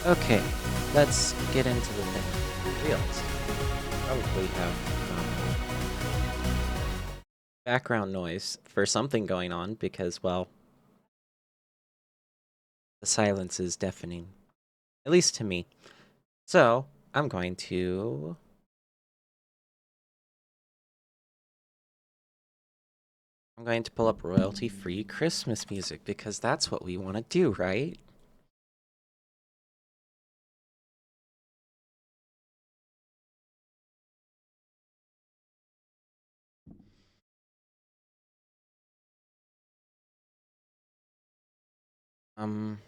Okay, let's get into the thing. I realize probably have background noise for something going on because, well, the silence is deafening, at least to me. So I'm going to pull up royalty-free Christmas music because that's what we want to do, right? Um,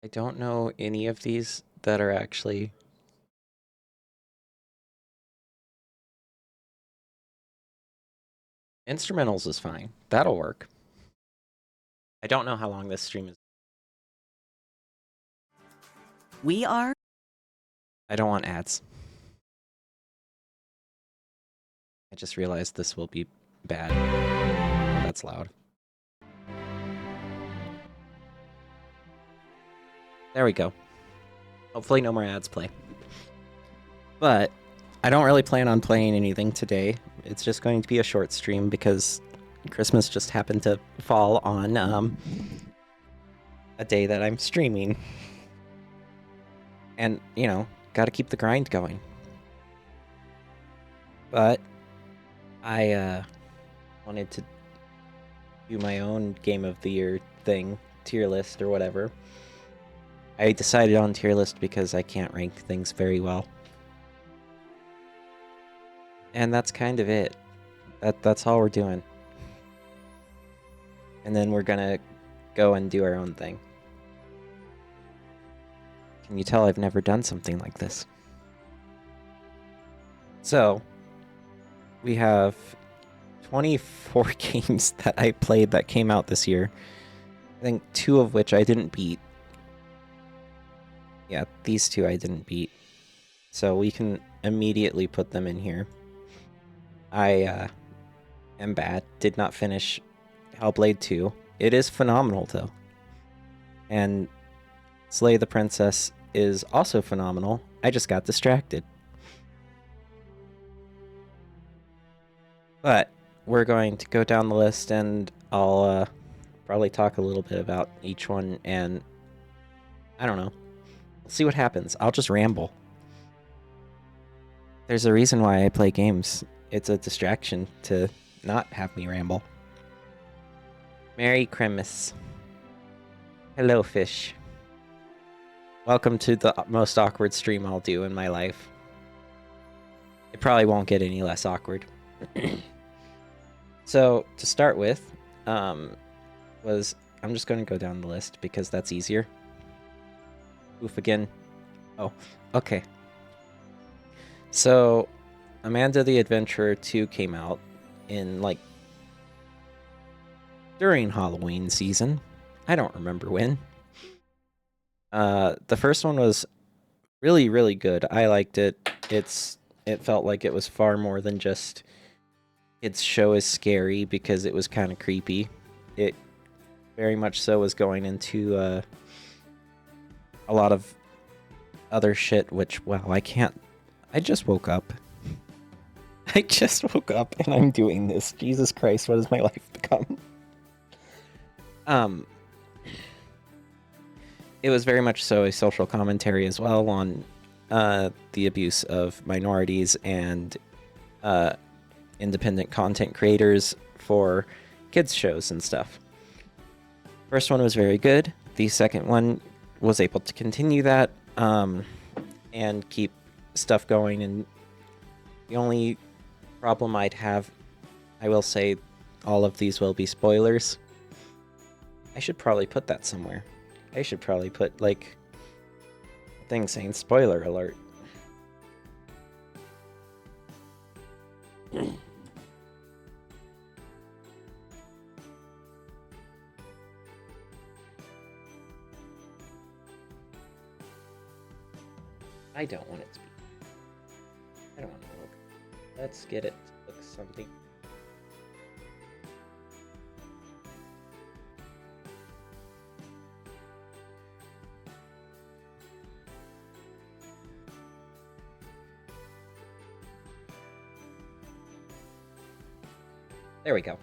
I don't know any of these that are actually instrumentals is fine. That'll work. I don't know how long this stream is. We are. I don't want ads. I just realized this will be bad. Oh, that's loud. There we go. Hopefully no more ads play. But I don't really plan on playing anything today. It's just going to be a short stream because Christmas just happened to fall on a day that I'm streaming. And, you know, gotta keep the grind going. But I wanted to do my own Game of the Year thing, tier list or whatever. I decided on tier list because I can't rank things very well. And that's kind of it. That's all we're doing. And then we're gonna go and do our own thing. Can you tell I've never done something like this? So, we have 24 games that I played that came out this year. I think 2 of which I didn't beat. Yeah, these 2 I didn't beat. So we can immediately put them in here. I am bad. Did not finish Hellblade 2. It is phenomenal, though. And Slay the Princess is also phenomenal. I just got distracted. But we're going to go down the list and I'll probably talk a little bit about each one and I don't know. We'll see what happens. I'll just ramble. There's a reason why I play games. It's a distraction to not have me ramble. Merry Christmas. Hello, fish. Welcome to the most awkward stream I'll do in my life. It probably won't get any less awkward. So, to start with, I'm just going to go down the list because that's easier. Oof again. Oh, okay. So, Amanda the Adventurer 2 came out in, like, during Halloween season. I don't remember when. The first one was really, really good. I liked it. It felt like it was far more than just its show is scary because it was kind of creepy. It very much so was going into a lot of other shit, which, well, I just woke up. I just woke up and I'm doing this. Jesus Christ, what has my life become? It was very much so a social commentary as well on the abuse of minorities and independent content creators for kids shows and stuff. First one was very good. The second one was able to continue that and keep stuff going. And the only problem I'd have, I will say, all of these will be spoilers. I should probably put that somewhere. I should probably put, like, a thing saying spoiler alert. I don't want it to be. I don't want to look. Let's get it to look something. There we go.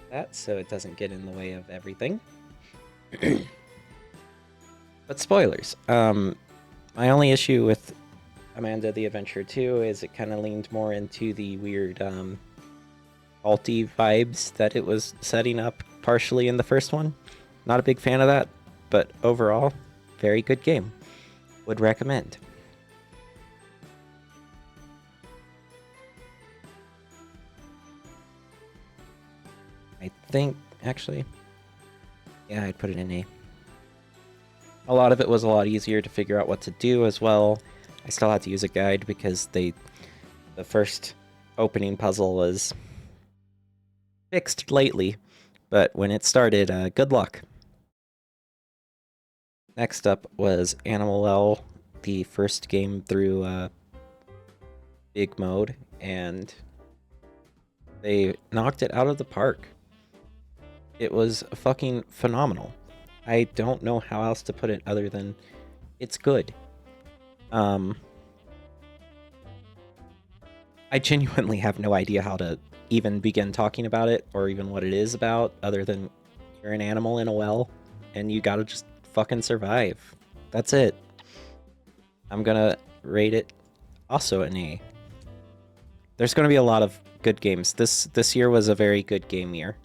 That so it doesn't get in the way of everything. But spoilers. My only issue with Amanda the Adventurer 2 is it kind of leaned more into the weird culty vibes that it was setting up partially in the first one. Not a big fan of that, but overall, very good game. Would recommend. I think, actually, yeah, I'd put it in A. A lot of it was a lot easier to figure out what to do as well. I still had to use a guide because the first opening puzzle was fixed lately, but when it started, good luck. Next up was Animal L, the first game through big mode, and they knocked it out of the park. It was fucking phenomenal. I don't know how else to put it other than it's good. I genuinely have no idea how to even begin talking about it or even what it is about other than you're an animal in a well and you gotta just fucking survive. That's it. I'm gonna rate it also an A. There's gonna be a lot of good games. This year was a very good game year.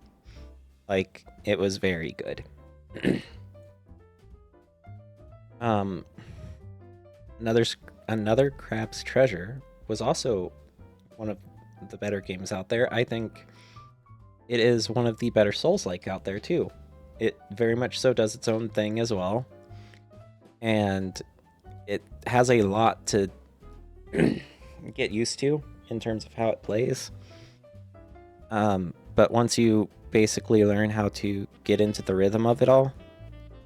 Like, it was very good. Another Crab's Treasure was also one of the better games out there. I think it is one of the better Souls-like out there too. It very much so does its own thing as well, and it has a lot to get used to in terms of how it plays. But once you basically learn how to get into the rhythm of it all,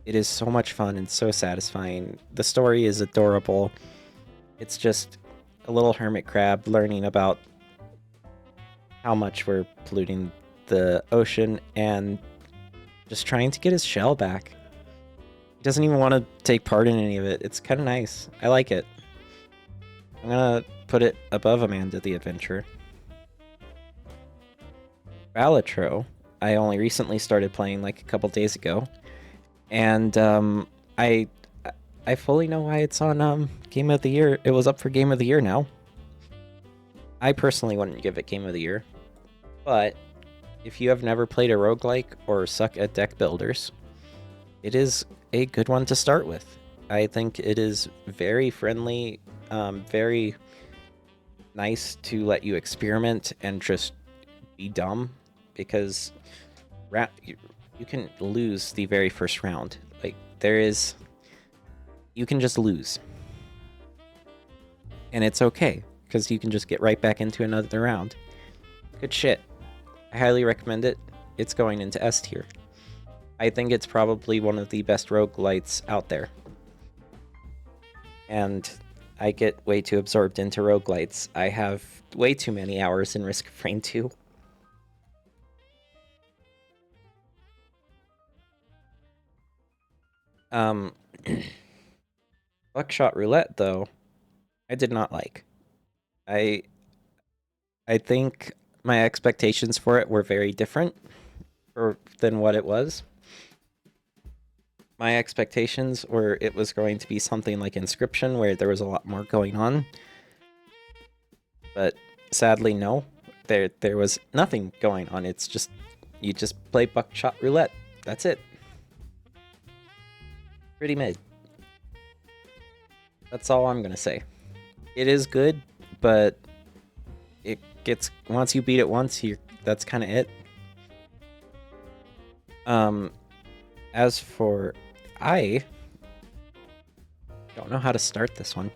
it is so much fun and so satisfying. The story is adorable. It's just a little hermit crab learning about how much we're polluting the ocean and just trying to get his shell back. He doesn't even want to take part in any of it. It's kind of nice. I like it. I'm gonna put it above Amanda the Adventurer. Balatro, I only recently started playing like a couple days ago, and I fully know why it's on Game of the Year. It was up for Game of the Year now. I personally wouldn't give it Game of the Year, but if you have never played a roguelike or suck at deck builders, it is a good one to start with. I think it is very friendly, very nice to let you experiment and just be dumb, because you can lose the very first round. Like, you can just lose. And it's okay, because you can just get right back into another round. Good shit. I highly recommend it. It's going into S tier. I think it's probably one of the best roguelites out there. And I get way too absorbed into roguelites. I have way too many hours in Risk of Rain 2. Buckshot Roulette, though, I did not like. I think my expectations for it were very different than what it was. My expectations were it was going to be something like Inscription, where there was a lot more going on. But sadly, no. There was nothing going on. It's just, you just play Buckshot Roulette. That's it. Pretty mid. That's all I'm gonna say. It is good, but it gets, once you beat it once, that's kind of it. As for I don't know how to start this one.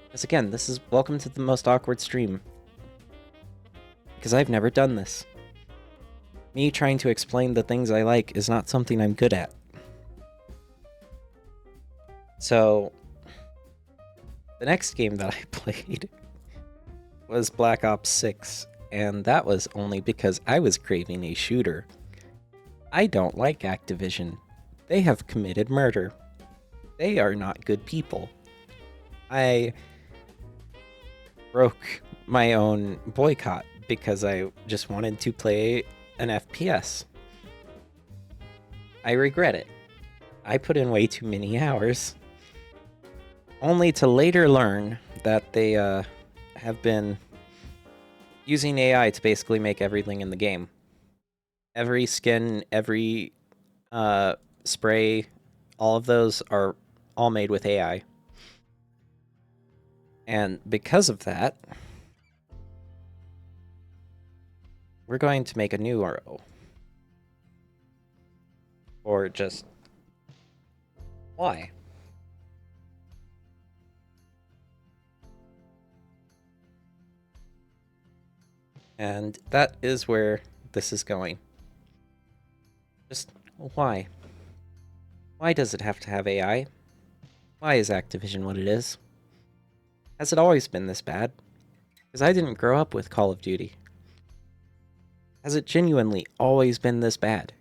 Because again, this is welcome to the most awkward stream. Because I've never done this. Me trying to explain the things I like is not something I'm good at. So, the next game that I played was Black Ops 6, and that was only because I was craving a shooter. I don't like Activision. They have committed murder. They are not good people. I broke my own boycott because I just wanted to play an FPS. I regret it. I put in way too many hours, only to later learn that they have been using AI to basically make everything in the game. Every skin, every spray, all of those are all made with AI. And because of that, we're going to make a new RO. Or just... why? And that is where this is going. Just why? Why does it have to have AI? Why is Activision what it is? Has it always been this bad? Because I didn't grow up with Call of Duty. Has it genuinely always been this bad?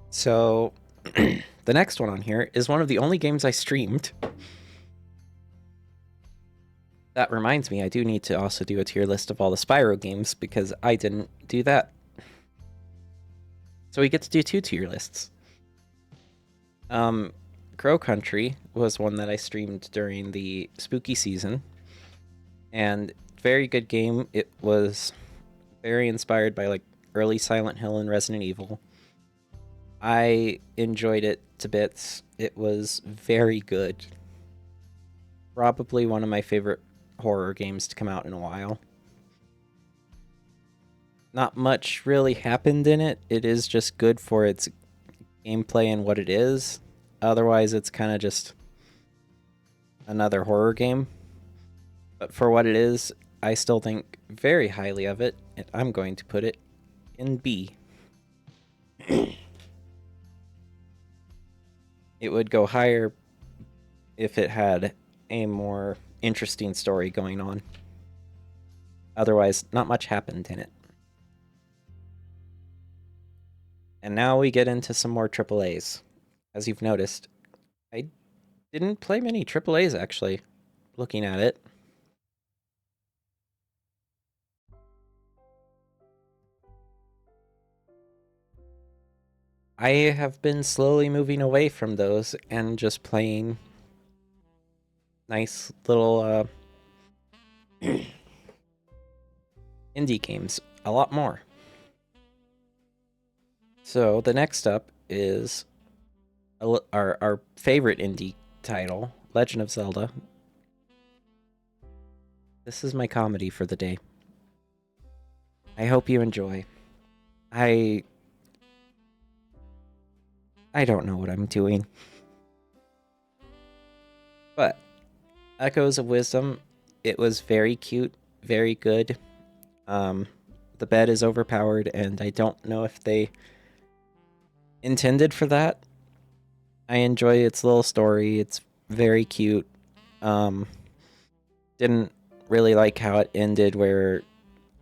So, the next one on here is one of the only games I streamed. That reminds me, I do need to also do a tier list of all the Spyro games, because I didn't do that. So we get to do 2 tier lists. Crow Country was one that I streamed during the spooky season, and very good game. It was very inspired by like early Silent Hill and Resident Evil. I enjoyed it to bits. It was very good. Probably one of my favorite horror games to come out in a while. Not much really happened in it. It is just good for its gameplay and what it is. Otherwise, it's kind of just another horror game. But for what it is, I still think very highly of it, and I'm going to put it in B. It would go higher if it had a more interesting story going on. Otherwise, not much happened in it. And now we get into some more AAAs. As you've noticed, I didn't play many AAAs actually, looking at it. I have been slowly moving away from those and just playing nice little indie games a lot more. So the next up is our favorite indie title, Legend of Zelda. This is my comedy for the day. I hope you enjoy. I don't know what I'm doing. But Echoes of Wisdom, it was very cute, very good. The bed is overpowered, and I don't know if they intended for that. I enjoy its little story. It's very cute. Didn't really like how it ended where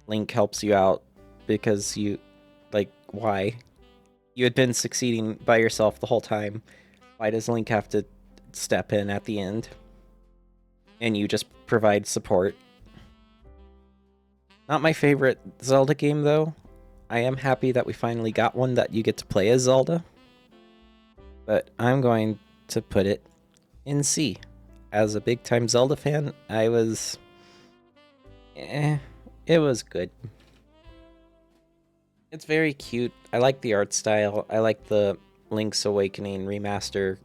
Link helps you out because you, like, why? You had been succeeding by yourself the whole time. Why does Link have to step in at the end? And you just provide support. Not my favorite Zelda game, though. I am happy that we finally got one that you get to play as Zelda. But I'm going to put it in C. As a big-time Zelda fan, I was... it was good. It's very cute. I like the art style. I like the Link's Awakening remaster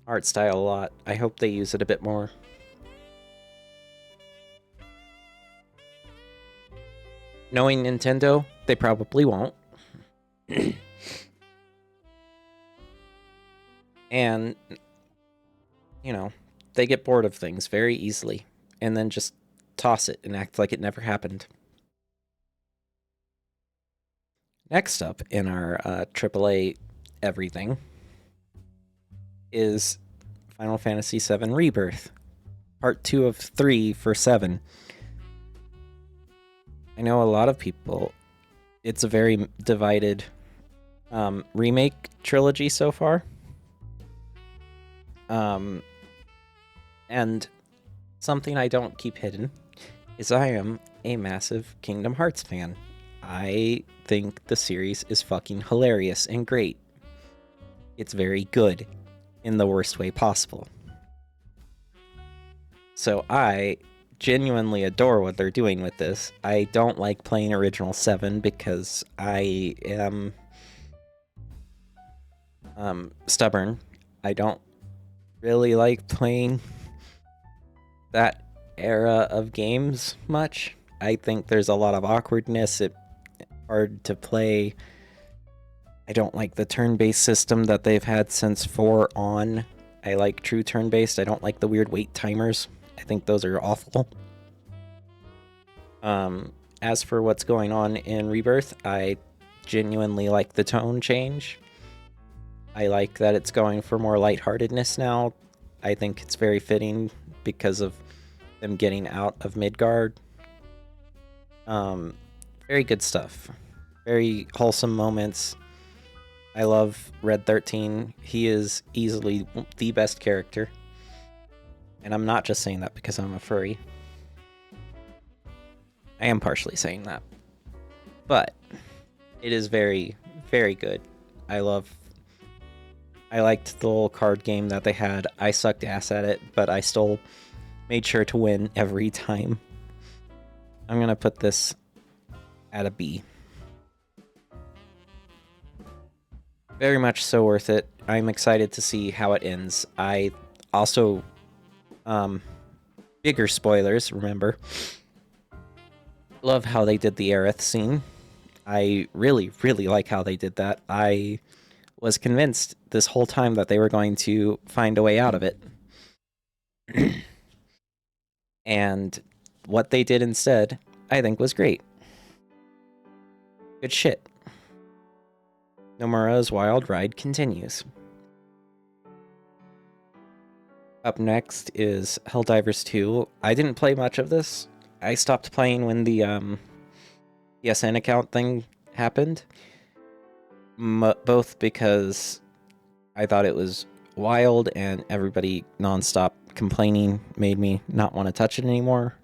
art style a lot. I hope they use it a bit more. Knowing Nintendo, they probably won't. And, you know, they get bored of things very easily and then just toss it and act like it never happened. Next up in our AAA everything is Final Fantasy VII Rebirth, part 2 of 3 for 7. I know a lot of people, it's a very divided remake trilogy so far. And something I don't keep hidden is I am a massive Kingdom Hearts fan. I think the series is fucking hilarious and great. It's very good in the worst way possible. So I genuinely adore what they're doing with this. I don't like playing Original 7 because I am stubborn. I don't really like playing that era of games much. I think there's a lot of awkwardness. It's hard to play. I don't like the turn-based system that they've had since 4 on. I like true turn-based. I don't like the weird wait timers. I think those are awful. As for what's going on in Rebirth, I genuinely like the tone change. I like that it's going for more lightheartedness now. I think it's very fitting because of them getting out of Midgard. Very good stuff. Very wholesome moments. I love Red 13. He is easily the best character. And I'm not just saying that because I'm a furry. I am partially saying that. But it is very, very good. I liked the little card game that they had. I sucked ass at it, but I still made sure to win every time. I'm gonna put this at a B. Very much so worth it. I'm excited to see how it ends. I also, bigger spoilers, remember. Love how they did the Aerith scene. I really, really like how they did that. I was convinced this whole time that they were going to find a way out of it. And what they did instead, I think, was great. Good shit. Nomura's wild ride continues. Up next is Helldivers 2. I didn't play much of this. I stopped playing when the PSN account thing happened. Both because I thought it was wild and everybody nonstop complaining made me not want to touch it anymore.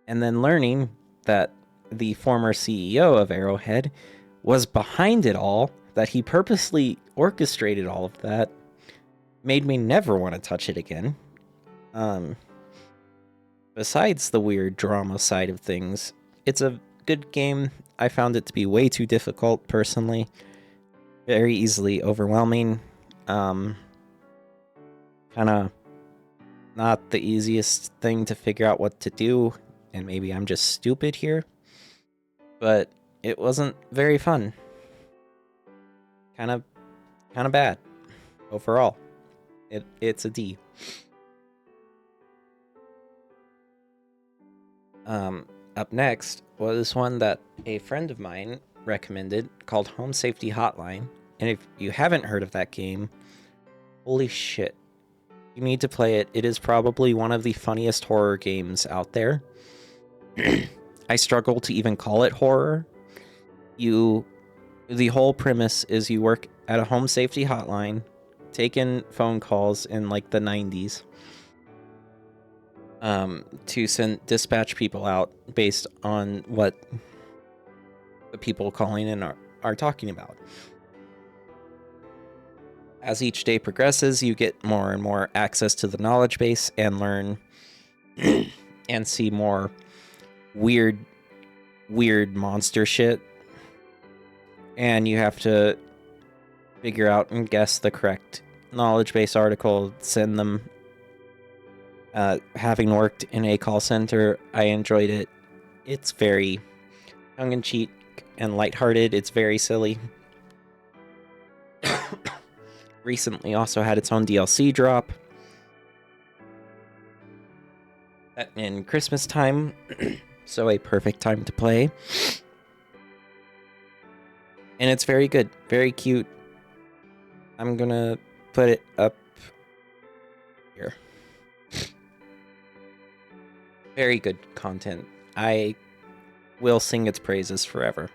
And then learning that the former CEO of Arrowhead was behind it all, that he purposely orchestrated all of that, made me never want to touch it again. Besides the weird drama side of things, it's a good game. I found it to be way too difficult, personally. Very easily overwhelming. Kind of not the easiest thing to figure out what to do, and maybe I'm just stupid here, but it wasn't very fun. Kind of bad overall. It's a D. Up next was one that a friend of mine recommended called Home Safety Hotline. And if you haven't heard of that game, holy shit, you need to play it. It is probably one of the funniest horror games out there. I struggle to even call it horror. The whole premise is you work at a home safety hotline, taking phone calls in like the 90s. To dispatch people out based on what the people calling in are talking about. As each day progresses, you get more and more access to the knowledge base and learn and see more weird monster shit. And you have to figure out and guess the correct knowledge base article, send them. Having worked in a call center, I enjoyed it. It's very tongue-in-cheek and lighthearted. It's very silly. Recently also had its own DLC drop. In Christmas time, so a perfect time to play. And it's very good, very cute. I'm gonna put it up here. Very good content. I will sing its praises forever.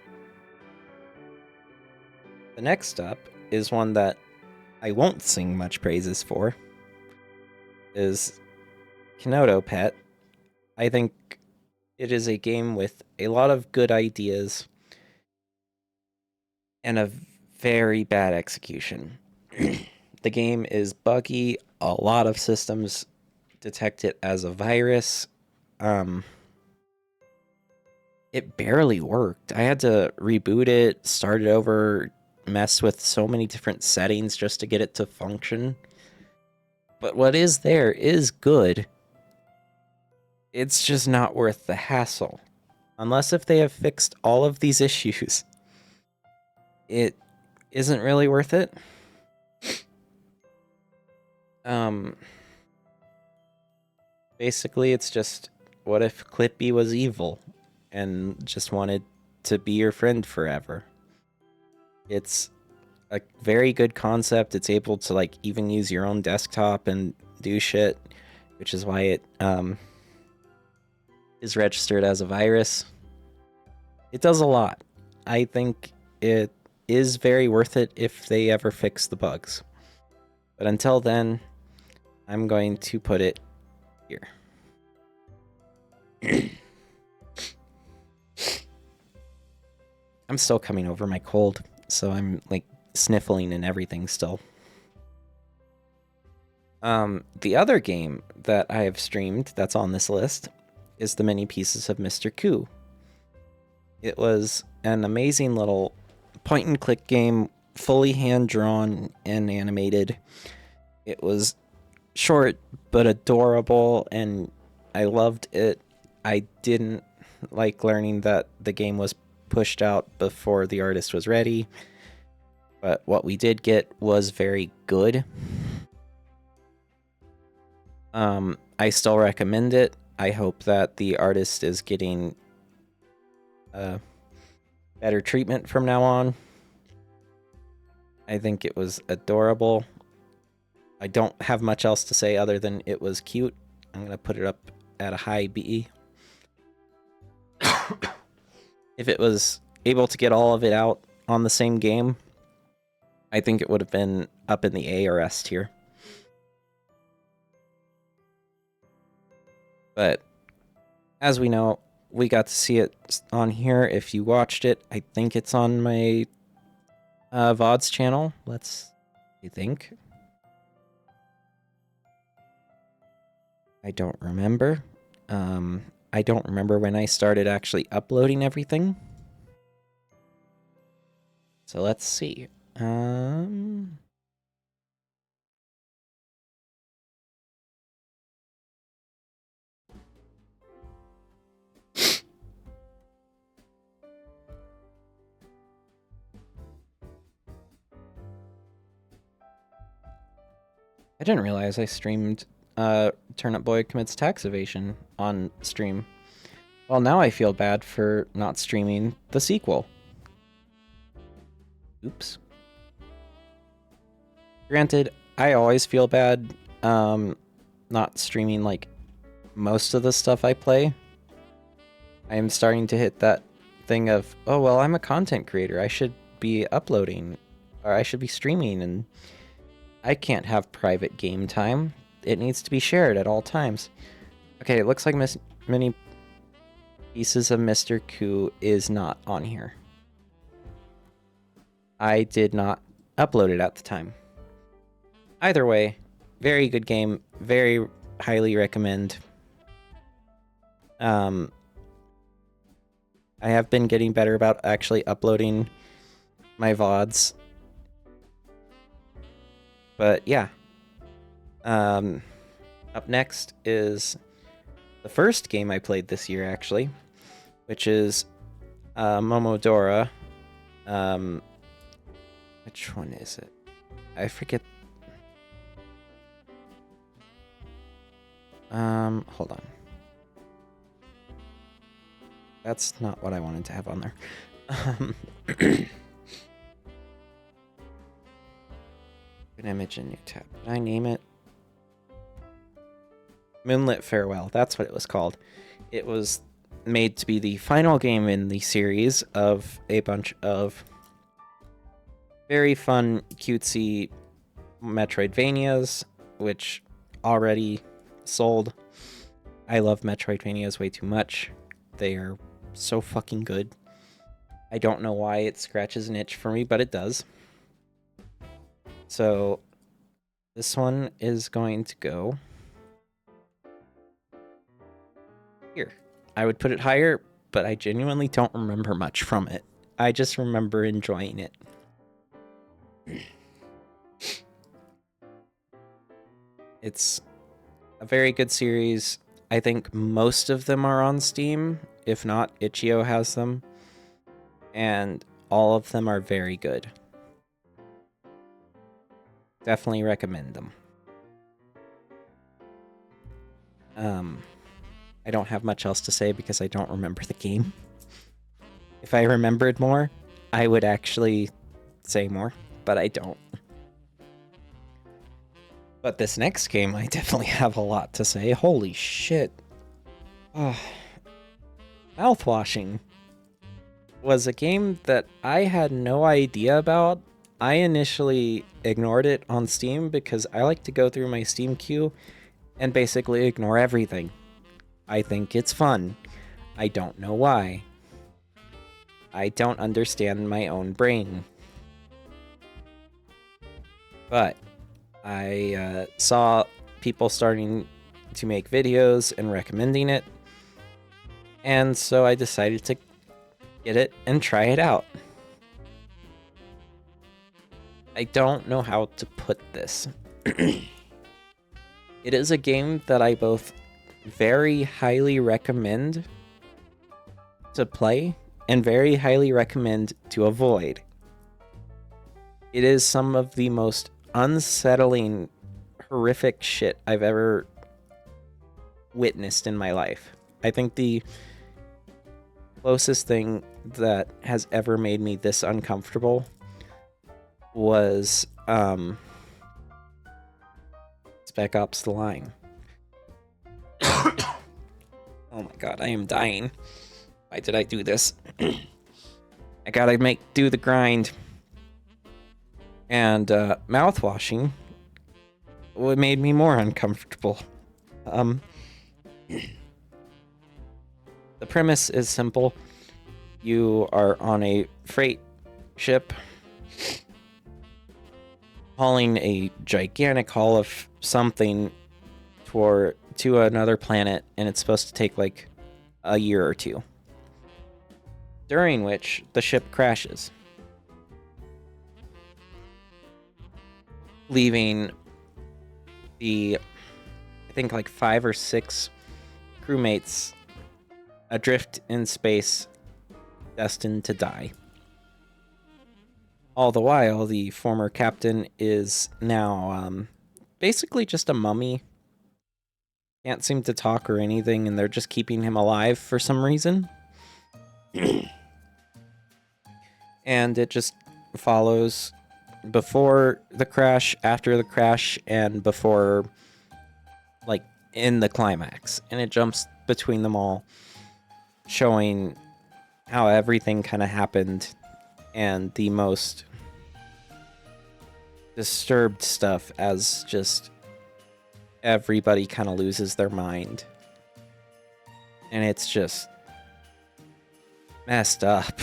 The next up is one that I won't sing much praises for, is Kenoto Pet. I think it is a game with a lot of good ideas and a very bad execution. The game is buggy. A lot of systems detect it as a virus. It barely worked. I had to reboot it, start it over, mess with so many different settings just to get it to function. But what is there is good. It's just not worth the hassle. Unless if they have fixed all of these issues, it isn't really worth it. Basically, it's just, what if Clippy was evil and just wanted to be your friend forever? It's a very good concept. It's able to like even use your own desktop and do shit, which is why it is registered as a virus. It does a lot. I think it is very worth it if they ever fix the bugs. But until then, I'm going to put it here. I'm still coming over my cold, so I'm like sniffling and everything still. The other game that I have streamed that's on this list is the Many Pieces of Mr. Koo. It was an amazing little point and click game, fully hand drawn and animated. It was short but adorable, and I loved it. I didn't like learning that the game was pushed out before the artist was ready, but what we did get was very good. I still recommend it. I hope that the artist is getting better treatment from now on. I think it was adorable. I don't have much else to say other than it was cute. I'm going to put it up at a high B. If it was able to get all of it out on the same game, I think it would have been up in the A or S tier. But as we know, we got to see it on here. If you watched it, I think it's on my VODs channel. You think? I don't remember. I don't remember when I started actually uploading everything. So let's see. I didn't realize I streamed Turnip Boy Commits Tax Evasion on stream. Well, now I feel bad for not streaming the sequel. Oops. Granted, I always feel bad not streaming like most of the stuff I play. I am starting to hit that thing of, oh, well, I'm a content creator. I should be uploading, or I should be streaming, and I can't have private game time. It needs to be shared at all times. Okay, it looks like Many Pieces of Mr. Koo is not on here. I did not upload it at the time. Either way, very good game. Very highly recommend. I have been getting better about actually uploading my VODs. But yeah. Up next is the first game I played this year, actually, which is Momodora. Which one is it? I forget. Hold on. That's not what I wanted to have on there. An image in new tab. Did I name it? Moonlit Farewell. That's what it was called. It was made to be the final game in the series of a bunch of very fun, cutesy Metroidvanias, which already sold. I love Metroidvanias way too much. They are so fucking good. I don't know why it scratches an itch for me, but it does. So this one is going to go here. I would put it higher, but I genuinely don't remember much from it. I just remember enjoying it. It's a very good series. I think most of them are on Steam. If not, Itch.io has them. And all of them are very good. Definitely recommend them. I don't have much else to say because I don't remember the game. If I remembered more, I would actually say more, but I don't. But this next game, I definitely have a lot to say. Holy shit. Mouthwashing was a game that I had no idea about. I initially ignored it on Steam because I like to go through my Steam queue and basically ignore everything. I think it's fun. I don't know why. I don't understand my own brain. But I saw people starting to make videos and recommending it, and so I decided to get it and try it out. I don't know how to put this. It is a game that I both very highly recommend to play and very highly recommend to avoid. It is some of the most unsettling, horrific shit I've ever witnessed in my life. I think the closest thing that has ever made me this uncomfortable was Spec Ops: The Line. Oh my god, I am dying. Why did I do this? I gotta do the grind. And mouthwashing made me more uncomfortable. The premise is simple. You are on a freight ship hauling a gigantic haul of something to another planet, and it's supposed to take like a year or two. During which the ship crashes, leaving I think like 5 or 6 crewmates adrift in space, destined to die. All the while, the former captain is now basically just a mummy. Can't seem to talk or anything, and they're just keeping him alive for some reason. And it just follows before the crash, after the crash, and before, like, in the climax. And it jumps between them all, showing how everything kind of happened and the most disturbed stuff as just everybody kind of loses their mind. And it's just messed up.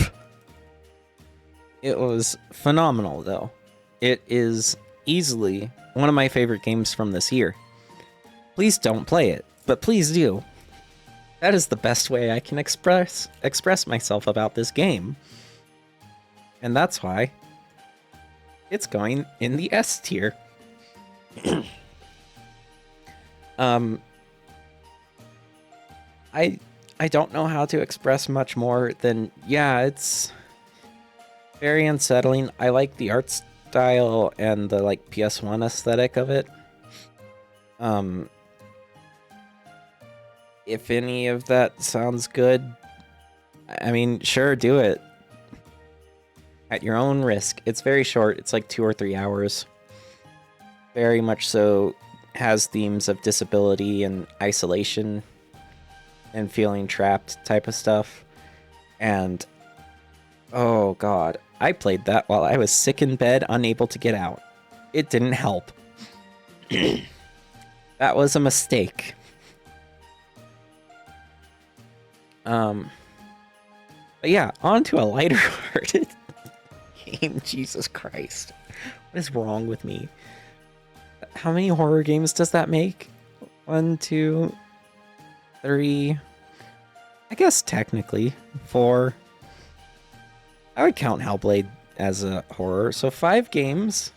It was phenomenal, though. It is easily one of my favorite games from this year. Please don't play it, but please do. That is the best way I can express myself about this game. And that's why it's going in the S tier. I don't know how to express much more than, yeah, it's very unsettling. I like the art style and the like PS1 aesthetic of it. If any of that sounds good, I mean, sure, do it. At your own risk. It's very short. It's like 2 or 3 hours. Very much so has themes of disability and isolation and feeling trapped type of stuff. And oh god, I played that while I was sick in bed, unable to get out. It didn't help. That was a mistake. But yeah, on to a lighter-hearted game. Jesus Christ. What is wrong with me? How many horror games does that make? 1, 2, 3. I guess technically 4. I would count Hellblade as a horror. So 5 games.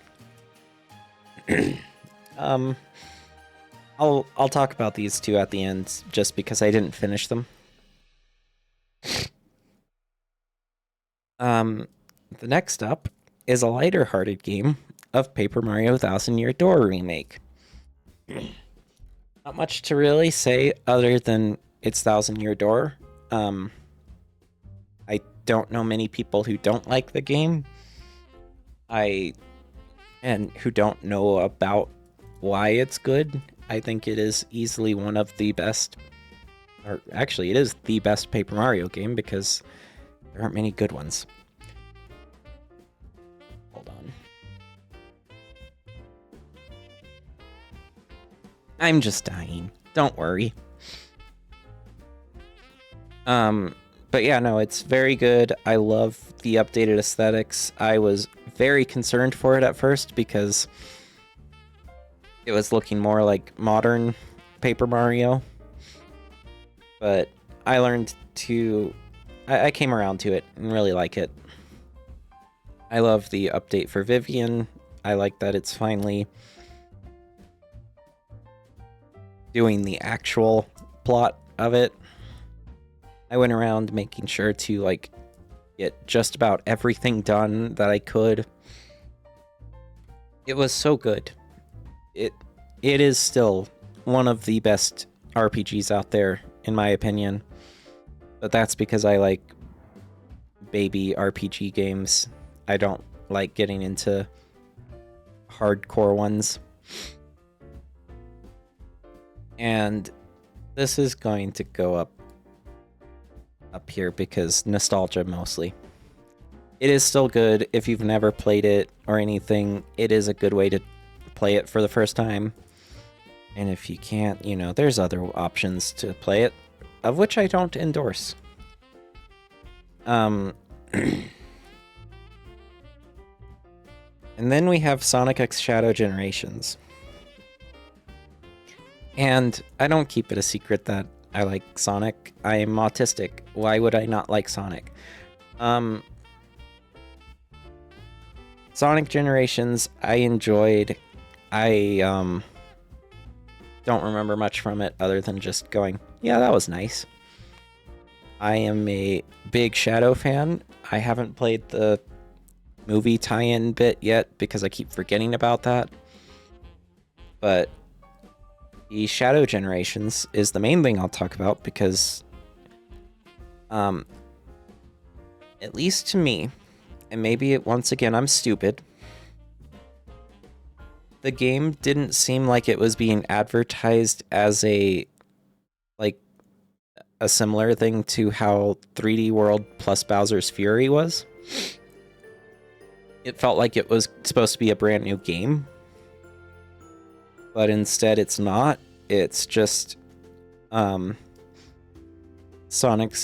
I'll talk about these two at the end just because I didn't finish them. The next up is a lighter-hearted game of Paper Mario Thousand Year Door Remake. Not much to really say other than it's Thousand Year Door. I don't know many people who don't like the game. And who don't know about why it's good. I think it is easily one of the best, or actually it is the best Paper Mario game because there aren't many good ones. Hold on. I'm just dying. Don't worry. But yeah, no, it's very good. I love the updated aesthetics. I was very concerned for it at first because it was looking more like modern Paper Mario. But I learned to... I came around to it and really like it. I love the update for Vivian. I like that it's finally doing the actual plot of it. I went around making sure to like get just about everything done that I could. It was so good. It is still one of the best RPGs out there, in my opinion. But that's because I like baby RPG games. I don't like getting into hardcore ones. And this is going to go up here because nostalgia mostly. It is still good if you've never played it or anything. It is a good way to play it for the first time. And if you can't, you know, there's other options to play it, of which I don't endorse. And then we have Sonic X Shadow Generations. And I don't keep it a secret that I like Sonic. I am autistic. Why would I not like Sonic? Sonic Generations, I enjoyed. I don't remember much from it other than just going, yeah, that was nice. I am a big Shadow fan. I haven't played the movie tie-in bit yet because I keep forgetting about that. But the Shadow Generations is the main thing I'll talk about because, at least to me, and maybe once again I'm stupid, the game didn't seem like it was being advertised as a similar thing to how 3D World plus Bowser's Fury was. It felt like it was supposed to be a brand new game. But instead it's not. It's just Sonic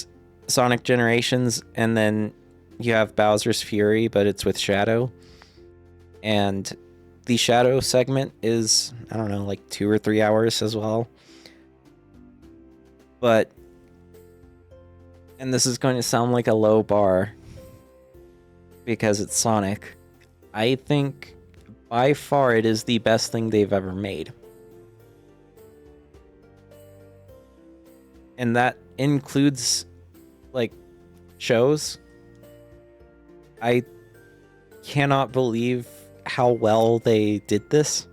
Generations, and then you have Bowser's Fury, but it's with Shadow. And the Shadow segment is, I don't know, like 2 or 3 hours as well. But, and this is going to sound like a low bar because it's Sonic. I think by far it is the best thing they've ever made. And that includes, like, shows. I cannot believe how well they did this.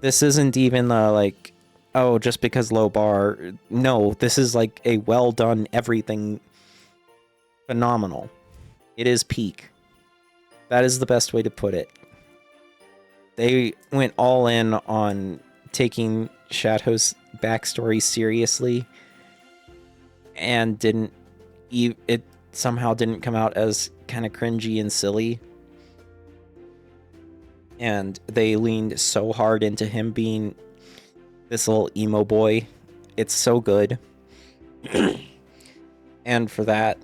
This isn't even like, oh, just because low bar. No, this is like a well done everything phenomenal. It is peak. That is the best way to put it. They went all in on taking Shadow's backstory seriously and it somehow didn't come out as kind of cringy and silly. And they leaned so hard into him being this little emo boy. It's so good. And for that,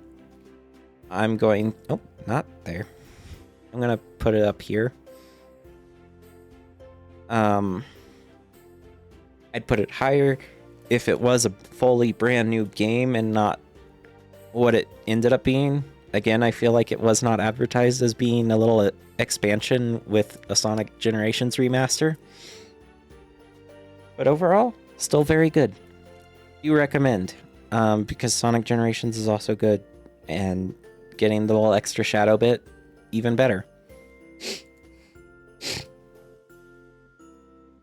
I'm going... Oh, not there. I'm going to put it up here. I'd put it higher if it was a fully brand new game and not what it ended up being. Again, I feel like it was not advertised as being a little expansion with a Sonic Generations remaster. But overall, still very good. Do recommend, because Sonic Generations is also good, and getting the little extra shadow bit, even better.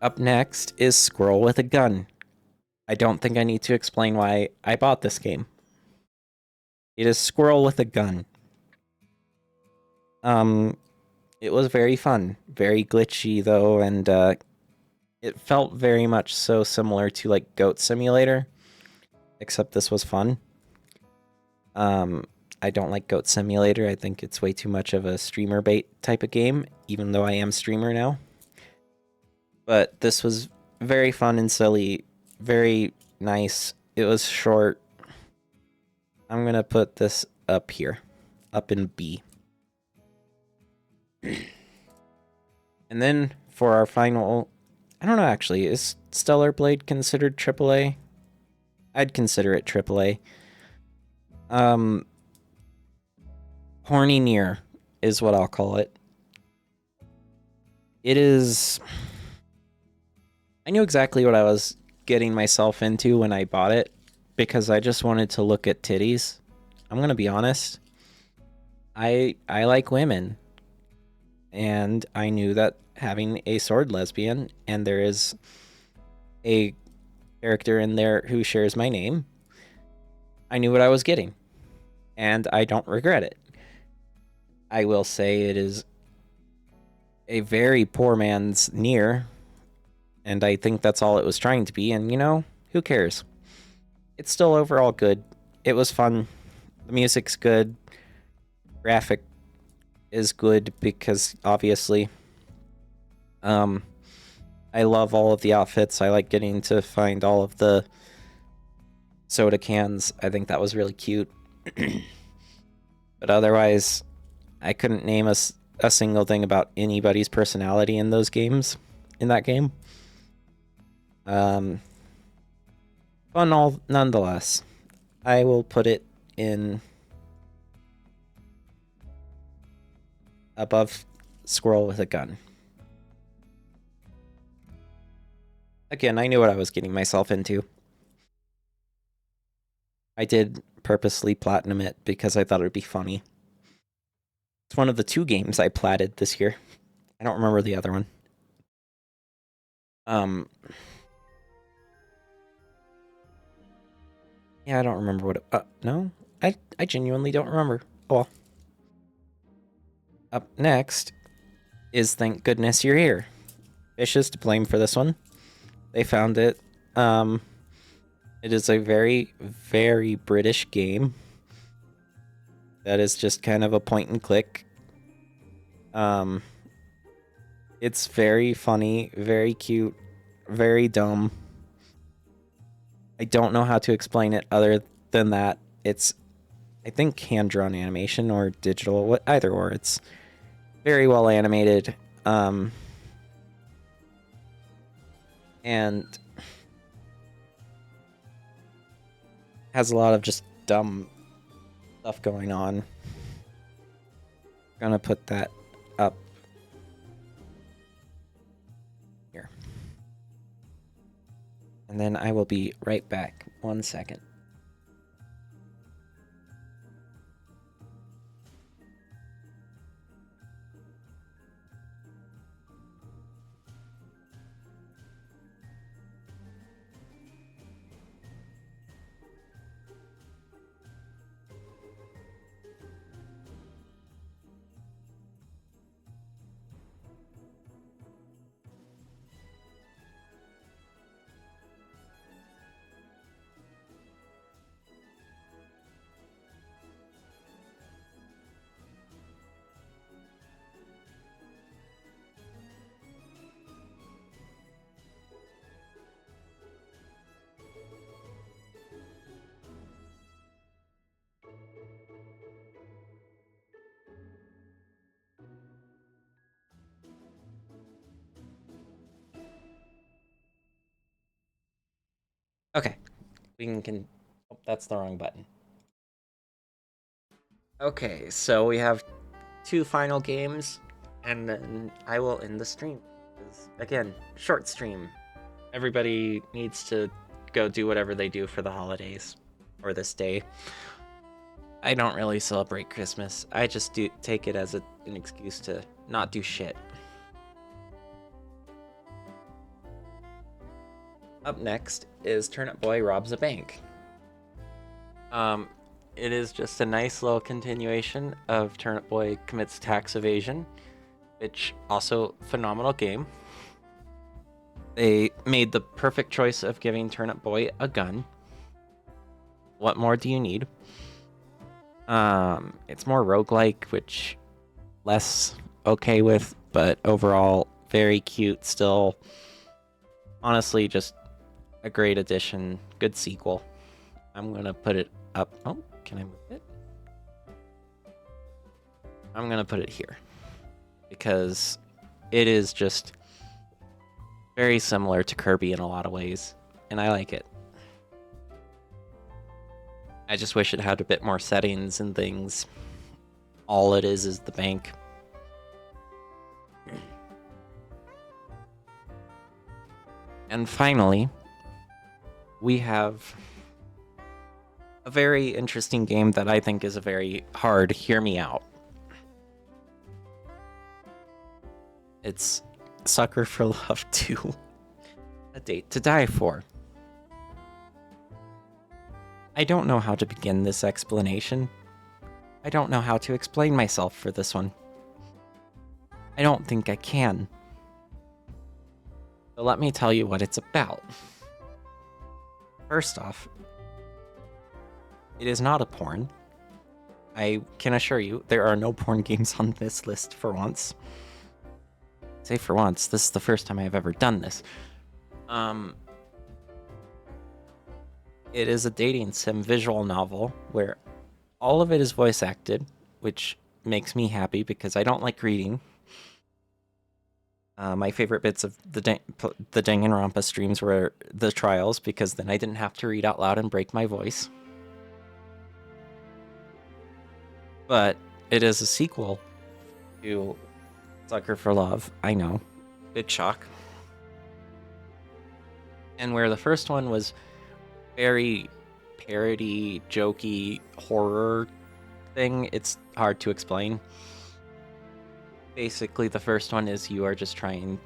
Up next is Squirrel with a Gun. I don't think I need to explain why I bought this game. It is Squirrel with a Gun. It was very fun, very glitchy though, and it felt very much so similar to like Goat Simulator, except this was fun. I don't like Goat Simulator. I think it's way too much of a streamer bait type of game, even though I am streamer now. But this was very fun and silly, very nice. It was short. I'm gonna put this up here, up in B. And then for our final, I don't know actually, is Stellar Blade considered AAA? I'd consider it AAA. Horny Near is what I'll call it. It is... I knew exactly what I was getting myself into when I bought it, because I just wanted to look at titties. I'm gonna be honest. I like women. And I knew that having a sword lesbian, and there is a character in there who shares my name, I knew what I was getting. And I don't regret it. I will say it is a very poor man's Nier, and I think that's all it was trying to be, and you know, who cares? It's still overall good. It was fun. The music's good. Graphic is good because obviously I love all of the outfits. I like getting to find all of the soda cans. I think that was really cute. But otherwise, I couldn't name a single thing about anybody's personality in those games, in that game. Fun all nonetheless. I will put it in above Squirrel with a Gun. Again, I knew what I was getting myself into. I did purposely platinum it because I thought it would be funny. It's one of the 2 games I platted this year. I don't remember the other one. Yeah, I don't remember what it... no? I genuinely don't remember. Oh well. Up next is Thank Goodness You're Here. Fish is to blame for this one. They found it. It is a very, very British game. That is just kind of a point and click. It's very funny, very cute, very dumb. I don't know how to explain it other than that. It's, I think, hand-drawn animation or digital, either or. It's very well animated. And has a lot of just dumb stuff going on. Gonna put that up here. And then I will be right back. 1 second. Okay, we can. Oh, that's the wrong button. Okay, so we have 2 final games, and then I will end the stream. 'Cause, again, short stream. Everybody needs to go do whatever they do for the holidays or this day. I don't really celebrate Christmas. I just do take it as an excuse to not do shit. Up next is Turnip Boy Robs a Bank. It is just a nice little continuation of Turnip Boy Commits Tax Evasion, which also phenomenal game. They made the perfect choice of giving Turnip Boy a gun. What more do you need? It's more roguelike, which less okay with, but overall very cute still. Honestly, just a great addition, good sequel. I'm gonna put it up. Oh, can I move it? I'm gonna put it here because it is just very similar to Kirby in a lot of ways, and I like it. I just wish it had a bit more settings and things. All it is the bank. And finally, we have a very interesting game that I think is a very hard hear me out. It's Sucker for Love 2, A Date to Die For. I don't know how to begin this explanation. I don't know how to explain myself for this one. I don't think I can. So let me tell you what it's about. First off, it is not a porn. I can assure you there are no porn games on this list for once. Say for once, this is the first time I've ever done this. It is a dating sim visual novel where all of it is voice acted, which makes me happy because I don't like reading. My favorite bits of the Danganronpa streams were the trials because then I didn't have to read out loud and break my voice. But it is a sequel to Sucker for Love. I know. Big shock. And where the first one was very parody, jokey, horror thing, it's hard to explain. Basically, the first one is you are just trying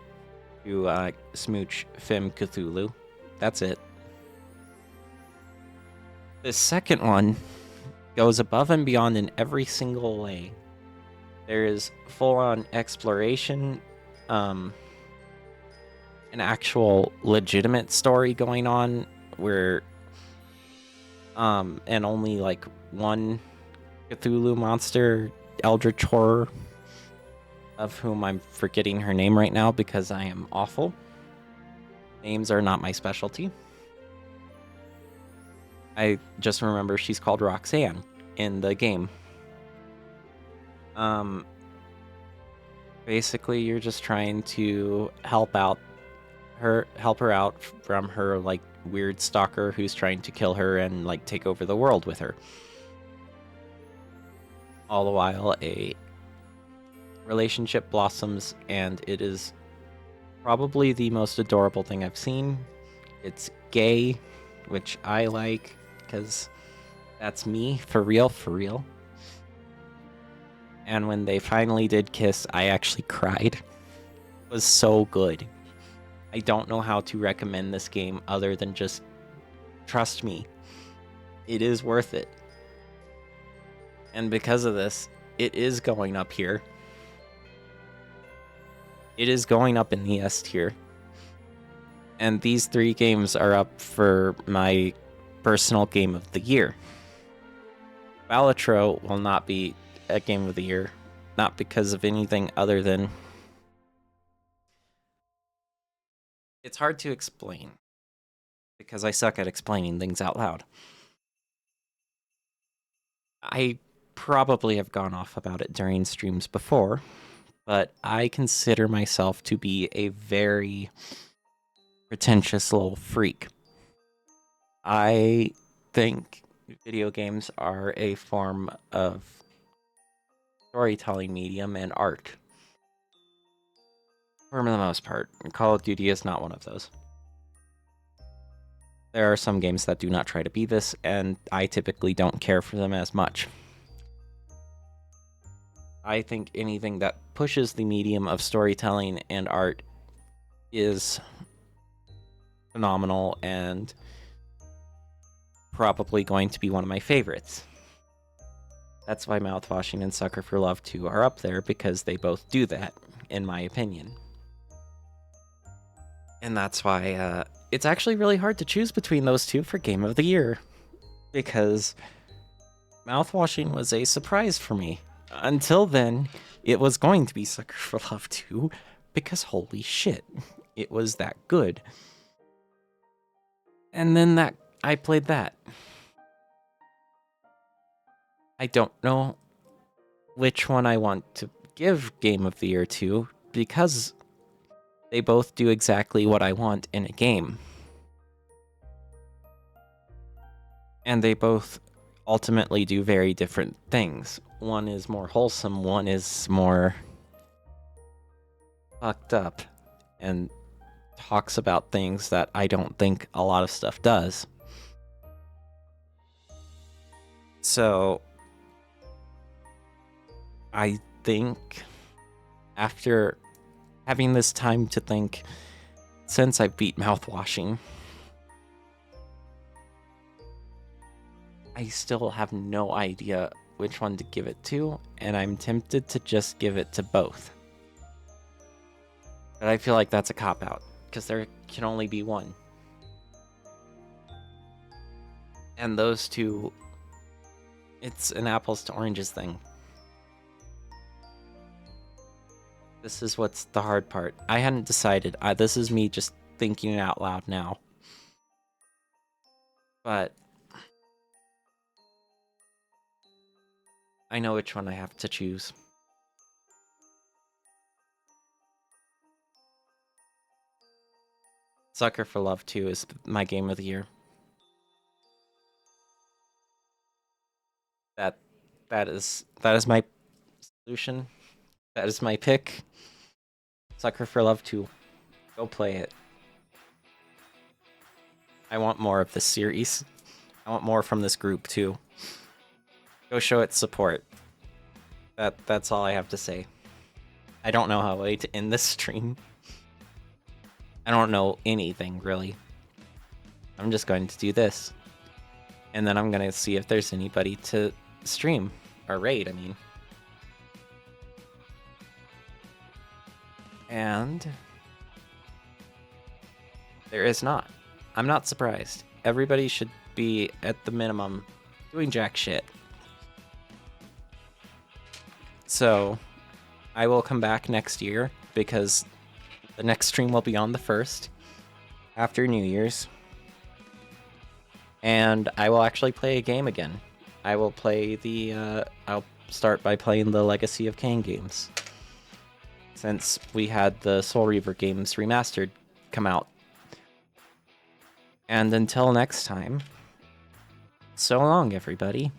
to smooch Femme Cthulhu. That's it. The second one goes above and beyond in every single way. There is full-on exploration, an actual legitimate story going on where and only like one Cthulhu monster, eldritch horror, of whom I'm forgetting her name right now because I am awful. Names are not my specialty. I just remember she's called Roxanne in the game. Basically you're just trying to help her out from her like weird stalker who's trying to kill her and like take over the world with her. All the while a relationship blossoms, and it is probably the most adorable thing I've seen. It's gay, which I like because that's me for real. And when they finally did kiss, I actually cried. It was so good. I don't know how to recommend this game other than just trust me. It is worth it. And because of this, it is going up here. It is going up in the S tier. And these 3 games are up for my personal game of the year. Balatro will not be a game of the year, not because of anything other than it's hard to explain because I suck at explaining things out loud. I probably have gone off about it during streams before, but I consider myself to be a very pretentious little freak. I think video games are a form of storytelling medium and art. For the most part. Call of Duty is not one of those. There are some games that do not try to be this, and I typically don't care for them as much. I think anything that pushes the medium of storytelling and art is phenomenal and probably going to be one of my favorites. That's why Mouthwashing and Sucker for Love 2 are up there, because they both do that, in my opinion. And that's why it's actually really hard to choose between those two for Game of the Year, because Mouthwashing was a surprise for me. Until then, it was going to be Sucker for Love 2, because holy shit, it was that good. And then I played that. I don't know which one I want to give Game of the Year to, because they both do exactly what I want in a game. And they both ultimately do very different things. One is more wholesome, one is more fucked up, and talks about things that I don't think a lot of stuff does. So, I think after having this time to think, since I beat Mouthwashing, I still have no idea which one to give it to, and I'm tempted to just give it to both. But I feel like that's a cop-out, because there can only be one. And those two, it's an apples to oranges thing. This is what's the hard part. I hadn't decided. This is me just thinking it out loud now. But I know which one I have to choose. Sucker for Love 2 is my Game of the Year. That is my solution. That is my pick. Sucker for Love 2. Go play it. I want more of this series. I want more from this group too. Go show it support. That's all I have to say. I don't know how to end this stream. I don't know anything, really. I'm just going to do this. And then I'm going to see if there's anybody to stream. Or raid, I mean. And there is not. I'm not surprised. Everybody should be, at the minimum, doing jack shit. So, I will come back next year, because the next stream will be on the 1st, after New Year's. And I will actually play a game again. I will play I'll start by playing the Legacy of Kain games, since we had the Soul Reaver games remastered come out. And until next time, so long, everybody.